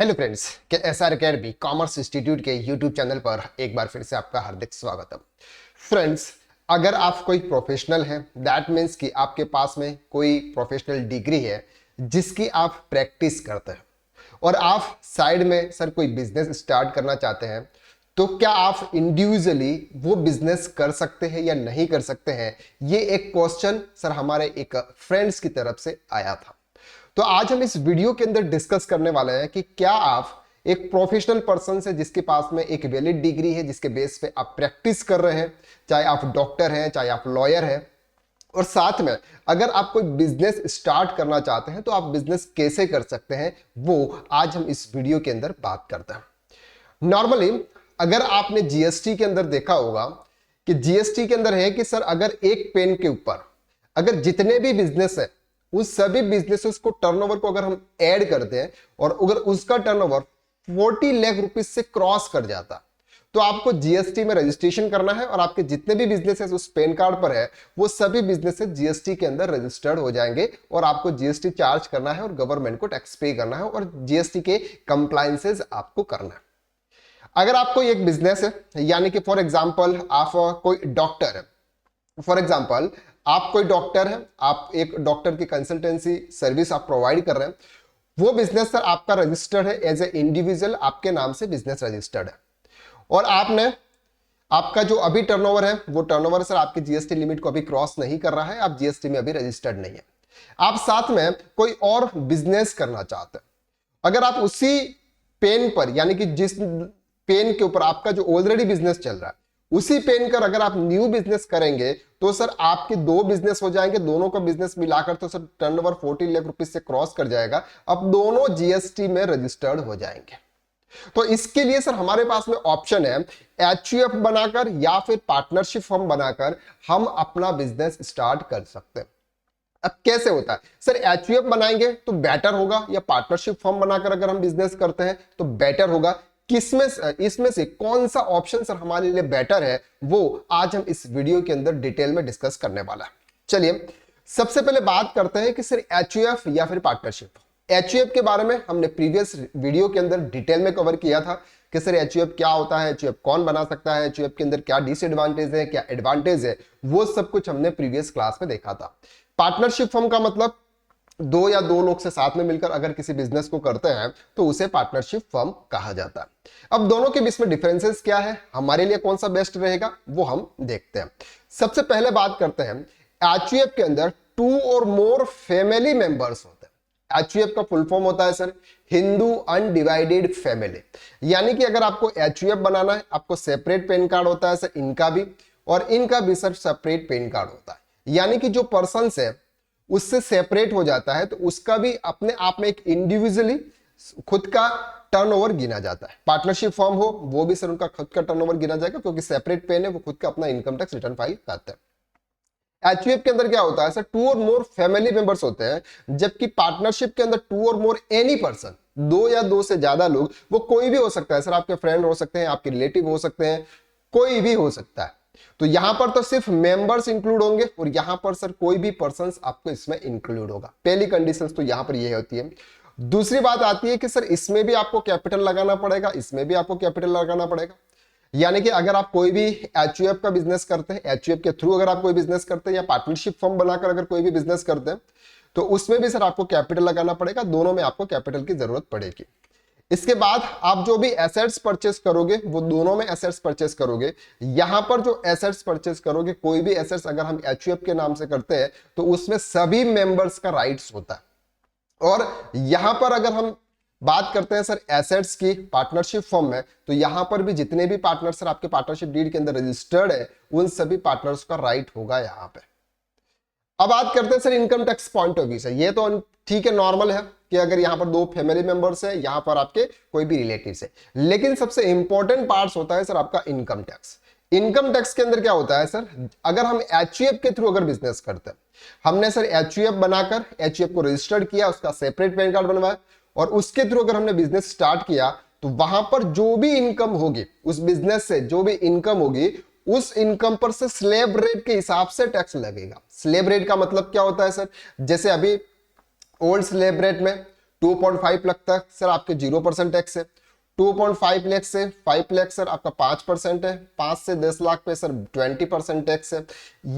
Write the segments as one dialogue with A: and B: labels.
A: Hello friends, के SR academy commerce institute के YouTube channel पर एक बार फिर से आपका हार्दिक स्वागत है। फ्रेंड्स, अगर आप कोई प्रोफेशनल हैं, दैट मीन्स कि आपके पास में कोई प्रोफेशनल डिग्री है जिसकी आप प्रैक्टिस करते हैं और आप साइड में सर कोई बिजनेस स्टार्ट करना चाहते हैं, तो क्या आप इंडिविजुअली वो बिजनेस कर सकते हैं या नहीं कर सकते हैं? ये एक क्वेश्चन सर हमारे एक फ्रेंड्स की तरफ से आया था। तो आज हम इस वीडियो के अंदर डिस्कस करने वाले हैं कि क्या आप एक प्रोफेशनल पर्सन से जिसके पास में एक वैलिड डिग्री है, जिसके बेस पे आप प्रैक्टिस कर रहे हैं, चाहे आप डॉक्टर हैं, चाहे आप लॉयर हैं, और साथ में अगर आप कोई बिजनेस स्टार्ट करना चाहते हैं तो आप बिजनेस कैसे कर सकते हैं, वो आज हम इस वीडियो के अंदर बात करते हैं। नॉर्मली अगर आपने जीएसटी के अंदर देखा होगा कि जीएसटी के अंदर है कि सर अगर एक पेन के ऊपर अगर जितने भी बिजनेस है उस सभी बिजनेसेस को टर्नओवर को अगर हम ऐड करते हैं और अगर उसका टर्नओवर 40 लाख रुपीस से क्रॉस कर जाता तो आपको जीएसटी में रजिस्ट्रेशन करना है और आपके जितने भी बिजनेसेस उस पेन कार्ड पर है वो सभी बिजनेसेस जीएसटी के अंदर रजिस्टर्ड हो जाएंगे और आपको जीएसटी चार्ज करना है और गवर्नमेंट को टैक्स पे करना है और जीएसटी के कंप्लायंसेस आपको करना है। अगर आपको एक बिजनेस है, यानी कि फॉर एग्जाम्पल आप कोई डॉक्टर है, फॉर एग्जाम्पल आप कोई डॉक्टर है, आप एक डॉक्टर की कंसल्टेंसी सर्विस आप प्रोवाइड कर रहे हैं, वो बिजनेस सर आपका रजिस्टर्ड है एज ए इंडिविजुअल, आपके नाम से बिजनेस रजिस्टर्ड है और आपने आपका जो अभी टर्नओवर है वो टर्नओवर सर आपकी जीएसटी लिमिट को अभी क्रॉस नहीं कर रहा है, आप जीएसटी में अभी रजिस्टर्ड नहीं है। आप साथ में कोई और बिजनेस करना चाहते हैं, अगर आप उसी पेन पर यानी कि जिस पेन के ऊपर आपका जो ऑलरेडी बिजनेस चल रहा है उसी पेन कर अगर आप न्यू बिजनेस करेंगे तो सर आपके दो बिजनेस हो जाएंगे, दोनों का बिजनेस मिलाकर तो सर टर्नओवर 40 लाख रुपीस से क्रॉस कर जाएगा, अब दोनों जीएसटी में रजिस्टर्ड हो जाएंगे। तो इसके लिए सर हमारे पास में ऑप्शन है एचयूएफ बनाकर या फिर पार्टनरशिप फर्म बनाकर हम अपना बिजनेस स्टार्ट कर सकते हैं। अब कैसे होता है सर, एचयूएफ बनाएंगे तो बेटर होगा या पार्टनरशिप फर्म बनाकर अगर हम बिजनेस करते हैं तो बेटर होगा? किसमें इसमें से कौन सा ऑप्शन सर हमारे लिए बेटर है, वो आज हम इस वीडियो के अंदर डिटेल में डिस्कस करने वाला है। चलिए सबसे पहले बात करते हैं कि सर एचयूएफ या फिर पार्टनरशिप। एचयूएफ के बारे में हमने प्रीवियस वीडियो के अंदर डिटेल में कवर किया था कि सर एचयूएफ क्या होता है, एचयूएफ कौन बना सकता है, एचयूएफ के अंदर क्या डिसएडवांटेज है, क्या एडवांटेज है, वो सब कुछ हमने प्रीवियस क्लास में देखा था। पार्टनरशिप फर्म का मतलब दो या दो लोग से साथ में मिलकर अगर किसी बिजनेस को करते हैं तो उसे पार्टनरशिप फर्म कहा जाता है। अब दोनों के बीच में डिफरेंसेस क्या है, हमारे लिए कौन सा बेस्ट रहेगा, वो हम देखते हैं। सबसे पहले बात करते हैं एचयूएफ के अंदर 2 और मोर फैमिली मेंबर्स होते हैं। एचयूएफ का फुल फॉर्म होता है सर हिंदू अनडिवाइडेड फैमिली, यानी कि अगर आपको एचयूएफ बनाना है आपको सेपरेट पैन कार्ड होता है सर, इनका भी और इनका भी सर सेपरेट पैन कार्ड होता है, यानी कि जो पर्सन है उससे सेपरेट हो जाता है तो उसका भी अपने आप में एक इंडिविजुअली खुद का टर्नओवर गिना जाता है। पार्टनरशिप फर्म हो वो भी सर उनका खुद का टर्नओवर गिना जाएगा क्योंकि सेपरेट पेन है, वो खुद का अपना इनकम टैक्स रिटर्न फाइल करते हैं। एचयूएफ के अंदर क्या होता है सर, 2 और मोर फैमिली मेंबर्स होते हैं, जबकि पार्टनरशिप के अंदर 2 और मोर एनी पर्सन, दो या दो से ज्यादा लोग, वो कोई भी हो सकता है सर, आपके फ्रेंड हो सकते हैं, आपके रिलेटिव हो सकते हैं, कोई भी हो सकता है। तो यहां पर तो सिर्फ मेंबर्स इंक्लूड होंगे और यहां पर सर कोई भी पर्सन आपको इसमें इंक्लूड होगा। पहली कंडीशन तो यहां पर यह होती है। दूसरी बात आती है कि सर इसमें भी आपको कैपिटल लगाना पड़ेगा, इसमें भी आपको कैपिटल लगाना पड़ेगा, यानी कि अगर आप कोई भी एचयूएफ का बिजनेस करते हैं, एचयूएफ के थ्रू अगर आप कोई बिजनेस करते हैं या पार्टनरशिप फर्म बनाकर अगर कोई भी बिजनेस करते हैं तो उसमें भी सर आपको कैपिटल लगाना पड़ेगा, दोनों में आपको कैपिटल की जरूरत पड़ेगी। इसके बाद आप जो भी एसेट्स परचेस करोगे वो दोनों में एसेट्स परचेस करोगे। यहां पर जो एसेट्स परचेस करोगे, कोई भी एसेट्स अगर हम एचयूएफ के नाम से करते हैं तो उसमें सभी मेंबर्स का राइट्स होता है। और यहां पर अगर हम बात करते हैं सर एसेट्स की पार्टनरशिप फर्म में, तो यहां पर भी जितने भी पार्टनर सर आपके पार्टनरशिप डीड के अंदर रजिस्टर्ड है उन सभी पार्टनर्स का राइट होगा यहां पे। अब बात करते हैं sir income tax point of view से। ये तो ठीक है, नॉर्मल है कि अगर यहां पर दो फैमिली मेंबर्स है, यहां पर आपके कोई भी रिलेटिव्स है, लेकिन सबसे इंपॉर्टेंट पार्ट होता है सर आपका इनकम टैक्स। इनकम टैक्स के अंदर क्या होता है सर, अगर हम एचयूएफ के थ्रू अगर बिजनेस करते हैं, हमने सर एचयूएफ बनाकर एचयूएफ को रजिस्टर्ड किया, उसका सेपरेट पैन कार्ड बनवाया और उसके थ्रू अगर हमने बिजनेस स्टार्ट किया तो वहां पर जो भी इनकम होगी उस बिजनेस से, जो भी इनकम होगी उस इनकम पर से स्लैब रेट के हिसाब से टैक्स लगेगा। स्लैब रेट का मतलब क्या होता है सर, जैसे अभी ओल्ड स्लैब रेट में 2.5 लाख तक सर आपके 0% टैक्स है। 2.5 लाख से 5 लाख सर आपका 5% है। 5 से 10 लाख पे सर 20% टैक्स है।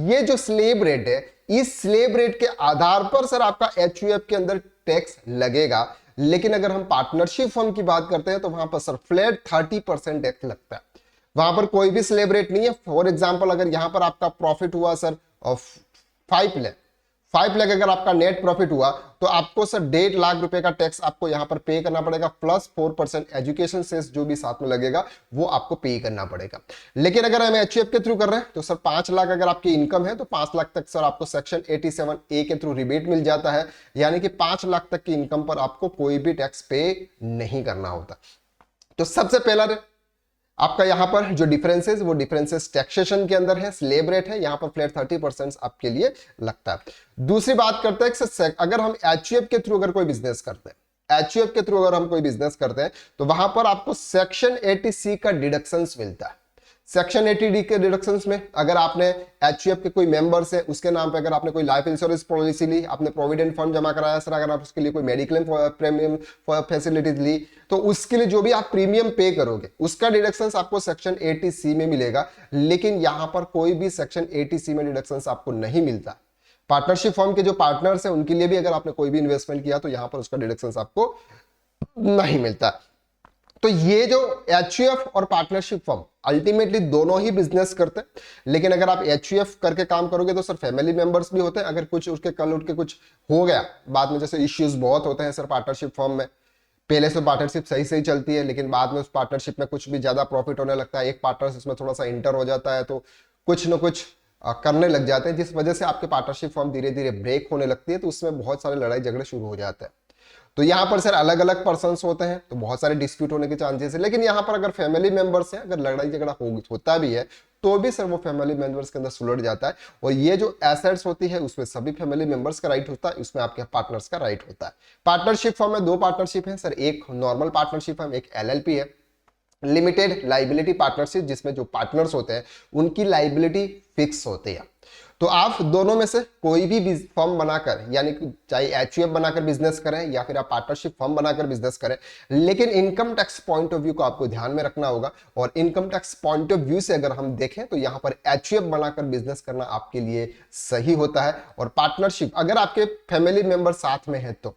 A: ये जो स्लेब रेट है, इस स्लेब रेट के आधार पर सर आपका एचयूएफ के अंदर टैक्स लगेगा। लेकिन अगर हम पार्टनरशिप फर्म की बात करते हैं तो वहां पर सर फ्लैट 30% टैक्स लगता है। वहां पर कोई भी स्लेब रेट नहीं है। फॉर एग्जाम्पल अगर यहां पर आपका प्रॉफिट हुआ सर 5 लाख अगर आपका नेट प्रॉफिट हुआ तो आपको सर 1.5 लाख रुपए का टैक्स आपको यहां पर पे करना पड़ेगा, प्लस 4% एजुकेशन सेस जो भी साथ में लगेगा वो आपको पे करना पड़ेगा। लेकिन अगर हम एचयूएफ के थ्रू कर रहे हैं तो सर 5 लाख अगर आपकी इनकम है तो 5 लाख तक सर आपको सेक्शन 87A के थ्रू रिबेट मिल जाता है, यानी कि 5 लाख तक की इनकम पर आपको कोई भी टैक्स पे नहीं करना होता। तो सबसे पहला आपका यहां पर जो डिफरेंसेस, वो डिफरेंसेस टैक्सेशन के अंदर है, स्लेब रेट है, यहां पर फ्लैट 30% आपके लिए लगता है। दूसरी बात करते हैं अगर हम एचयूएफ के थ्रू अगर कोई बिजनेस करते हैं, एचयूएफ के थ्रू अगर हम कोई बिजनेस करते हैं तो वहां पर आपको सेक्शन 80C का डिडक्शंस मिलता है। सेक्शन 80D के डिडक्शंस में अगर आपने एचयूएफ के कोई मेंबर्स है उसके नाम पे अगर आपने कोई लाइफ इंश्योरेंस पॉलिसी ली, आपने प्रोविडेंट फंड जमा कराया सर, अगर आप उसके लिए कोई मेडिक्लेम प्रीमियम फैसिलिटीज ली तो उसके लिए जो भी आप प्रीमियम पे करोगे उसका डिडक्शंस आपको सेक्शन 80C में मिलेगा। लेकिन यहां पर कोई भी सेक्शन 80C में डिडक्शंस आपको नहीं मिलता। पार्टनरशिप फर्म के जो पार्टनर्स हैं उनके लिए भी अगर आपने कोई भी इन्वेस्टमेंट किया तो यहां पर उसका डिडक्शंस आपको नहीं मिलता। तो ये जो एचयूएफ और पार्टनरशिप फर्म अल्टीमेटली दोनों ही बिजनेस करते हैं। लेकिन अगर आप एचयूएफ करके काम करोगे तो सर फैमिली मेंबर्स भी होते हैं। अगर कुछ उसके कल उठ के कुछ हो गया बाद में, जैसे इश्यूज बहुत होते हैं सर पार्टनरशिप फर्म में, पहले से पार्टनरशिप सही सही चलती है लेकिन बाद में उस पार्टनरशिप में कुछ भी ज्यादा प्रॉफिट होने लगता है, एक पार्टनर इसमें थोड़ा सा इंटर हो जाता है तो कुछ ना कुछ करने लग जाते हैं, जिस वजह से आपके पार्टनरशिप फर्म धीरे धीरे ब्रेक होने लगती है, तो उसमें बहुत सारे लड़ाई झगड़े शुरू हो जाते हैं। तो यहां पर सर अलग अलग पर्सन होते हैं तो बहुत सारे डिस्प्यूट होने के चांसेस है। लेकिन यहां पर अगर फैमिली मेंबर्स हैं, अगर लड़ाई झगड़ा होता भी है तो भी सर वो फैमिली मेंबर्स के अंदर सुलझ जाता है। और ये जो एसेट्स होती है उसमें सभी फैमिली मेंबर्स का राइट होता है, उसमें आपके पार्टनर्स का राइट होता है। पार्टनरशिप फॉर्म में 2 पार्टनरशिप है सर, एक नॉर्मल पार्टनरशिप है, एक एलएलपी है, लिमिटेड लाइबिलिटी पार्टनरशिप, जिसमें जो पार्टनर्स होते हैं उनकी लाइबिलिटी फिक्स होती है। तो आप दोनों में से कोई भी फर्म बनाकर, यानी कि चाहे एचयूएफ बनाकर बिजनेस करें या फिर आप पार्टनरशिप फर्म बनाकर बिजनेस करें, लेकिन income tax point of view को आपको ध्यान में रखना होगा। और income tax point of view से अगर हम देखें तो यहां पर एचयूएफ बनाकर बिजनेस करना आपके लिए सही होता है। और पार्टनरशिप अगर आपके फैमिली मेंबर साथ में है तो,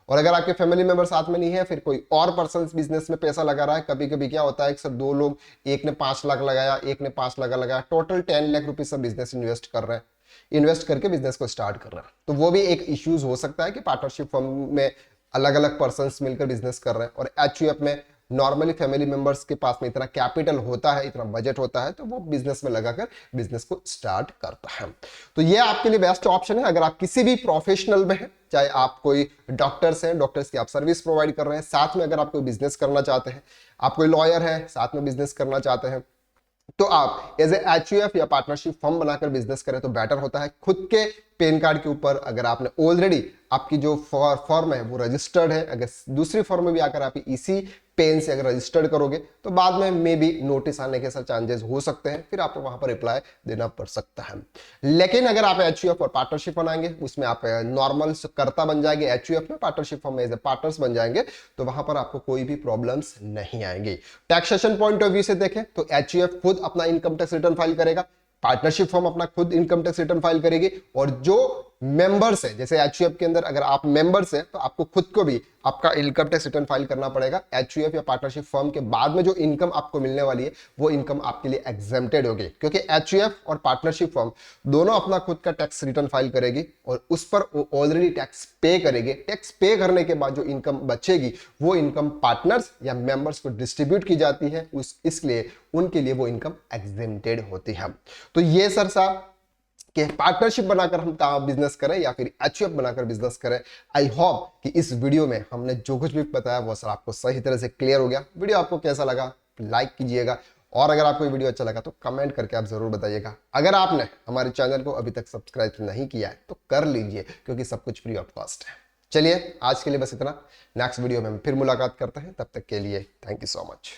A: और अगर आपके फैमिली मेंबर साथ में नहीं है, फिर कोई और पर्सन बिजनेस में पैसा लगा रहा है, कभी कभी क्या होता है सर 2 लोग, एक ने 5 लाख लगाया, एक ने 5 लाख लगाया, टोटल 10 लाख रुपीज सब बिजनेस इन्वेस्ट कर रहे हैं, इन्वेस्ट करके बिजनेस को स्टार्ट कर रहे हैं। तो वो भी एक इश्यूज हो सकता है कि पार्टनरशिप फर्म में अलग अलग पर्सन मिलकर बिजनेस कर रहे हैं और एचयूएफ में नॉर्मली फैमिली मेंबर्स के पास में इतना कैपिटल होता है, इतना बजट होता है, तो वो बिजनेस में लगाकर बिजनेस को स्टार्ट करता है। तो ये आपके लिए बेस्ट ऑप्शन है अगर आप किसी भी प्रोफेशनल में हैं, चाहे आप कोई डॉक्टर्स हैं, डॉक्टर्स की आप सर्विस प्रोवाइड कर रहे हैं, साथ में अगर आप कोई बिजनेस करना चाहते हैं, आप कोई लॉयर है साथ में बिजनेस करना चाहते हैं, तो आप एज ए एचयूएफ या पार्टनरशिप फर्म बनाकर बिजनेस करें तो बेटर होता है। खुद के पैन कार्ड के ऊपर अगर आपने ऑलरेडी आपकी जो फर्म है वो रजिस्टर्ड है, अगर दूसरी फर्म में भी आकर आप इसी पेन से अगर रजिस्टर्ड करोगे तो बाद में मे बी नोटिस आने के साथ चांसेस हो सकते हैं, फिर आपको वहां पर रिप्लाई देना पड़ सकता है। लेकिन अगर आप एचयूएफ और पार्टनरशिप बनाएंगे, उसमें आप नॉर्मल कर्ता बन जाएंगे, एचयूएफ में पार्टनरशिप फर्म में एज ए पार्टनर्स बन जाएंगे, तो वहां पर आपको कोई भी प्रॉब्लम्स नहीं आएंगी। टैक्सेशन पॉइंट ऑफ व्यू से देखें तो एचयूएफ खुद अपना इनकम टैक्स रिटर्न फाइल करेगा, पार्टनरशिप फर्म अपना खुद इनकम टैक्स रिटर्न फाइल करेगी, और जो मेंबर्स है, जैसे एचयूएफ के अंदर अगर आप मेंबर्स है तो आपको खुद को भी आपका इनकम टैक्स रिटर्न फाइल करना पड़ेगा। एचयूएफ या पार्टनरशिप फर्म के बाद में जो इनकम आपको मिलने वाली है वो इनकम आपके लिए एग्जेम्प्टेड होगी, क्योंकि एचयूएफ और पार्टनरशिप फर्म दोनों अपना खुद का टैक्स रिटर्न फाइल करेगी और उस पर ऑलरेडी टैक्स पे करेगी। टैक्स पे करने के बाद जो इनकम बचेगी वो इनकम पार्टनर्स या मेंबर्स को डिस्ट्रीब्यूट की जाती है, इसलिए उनके लिए वो इनकम एग्जेम्प्टेड होती है। तो ये सर साहब कि पार्टनरशिप बनाकर हम बिजनेस करें या फिर एचयूएफ बनाकर बिजनेस करें। आई होप कि इस वीडियो में हमने जो कुछ भी बताया वो सर आपको सही तरह से क्लियर हो गया। वीडियो आपको कैसा लगा लाइक कीजिएगा, और अगर आपको वीडियो अच्छा लगा तो कमेंट करके आप जरूर बताइएगा। अगर आपने हमारे चैनल को अभी तक सब्सक्राइब नहीं किया है तो कर लीजिए, क्योंकि सब कुछ फ्री ऑफ कॉस्ट है। चलिए आज के लिए बस इतना, नेक्स्ट वीडियो में हम फिर मुलाकात करते हैं, तब तक के लिए थैंक यू सो मच।